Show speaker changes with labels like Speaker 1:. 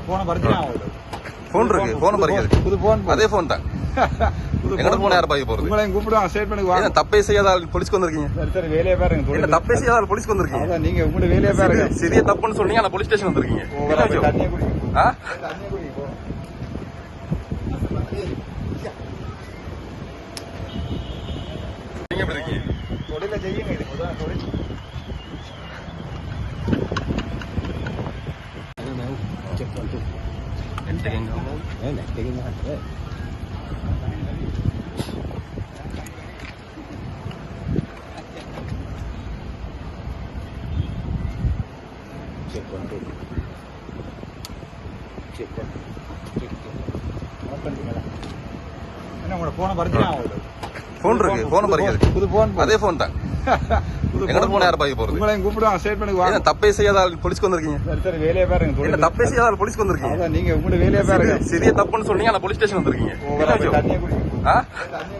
Speaker 1: Phone இருக்கு, phone பறிக்கிறது.
Speaker 2: புது போன்,
Speaker 1: அதே போன் தான். எங்கட போன் யார் பாக்க போறது?
Speaker 2: உங்களை கூப்பிடுவாங்க, ஸ்டேட்மென்ட்க்கு வாங்க.
Speaker 1: தப்பே செய்யாத ஆள் போலீஸ்க்கு வந்திருக்கீங்க.
Speaker 2: சரி சரி, வேலையை பாருங்க.
Speaker 1: என்ன தப்பே செய்யாத ஆள் போலீஸ்க்கு வந்திருக்கீங்க?
Speaker 2: அதான் நீங்க உங்களுடைய வேலையை பாருங்க.
Speaker 1: சிறிய தப்புன்னு சொன்னீங்க, ஆனா போலீஸ் ஸ்டேஷன் வந்திருக்கீங்க.
Speaker 2: தண்ணியை குடிங்க.
Speaker 1: ஆ?
Speaker 2: தண்ணியை குடிங்க போ.
Speaker 1: நீங்க எப்படி இருக்கீங்க?
Speaker 2: தொழிலை செய்யுங்க, இது முதல்ல தொழில். என்ன உங்களோட போனை பறிச்சுட்டாங்க?
Speaker 1: போன் இருக்கு, போன் பறிக்கிறது.
Speaker 2: புது போன்,
Speaker 1: அதே போன் தான். எங்கட போன் யார் பாக்க போறது?
Speaker 2: உங்களை கூப்பிடுவாங்க, ஸ்டேட்மென்ட்க்கு வாங்க.
Speaker 1: தப்பே செய்யாத ஆள் போலீஸ்க்கு வந்திருக்கீங்க.
Speaker 2: சரி சரி, வேலையை பாருங்க.
Speaker 1: என்ன தப்பே செய்யாத ஆள் போலீஸ்க்கு வந்திருக்கீங்க.
Speaker 2: அதான் நீங்க உங்களுடைய வேலையை பாருங்க.
Speaker 1: சிறிய தப்புன்னு சொன்னீங்க, ஆனா போலீஸ் ஸ்டேஷன் வந்திருக்கீங்க.
Speaker 2: தண்ணியை குடிங்க.
Speaker 1: ஆ?
Speaker 2: தண்ணியை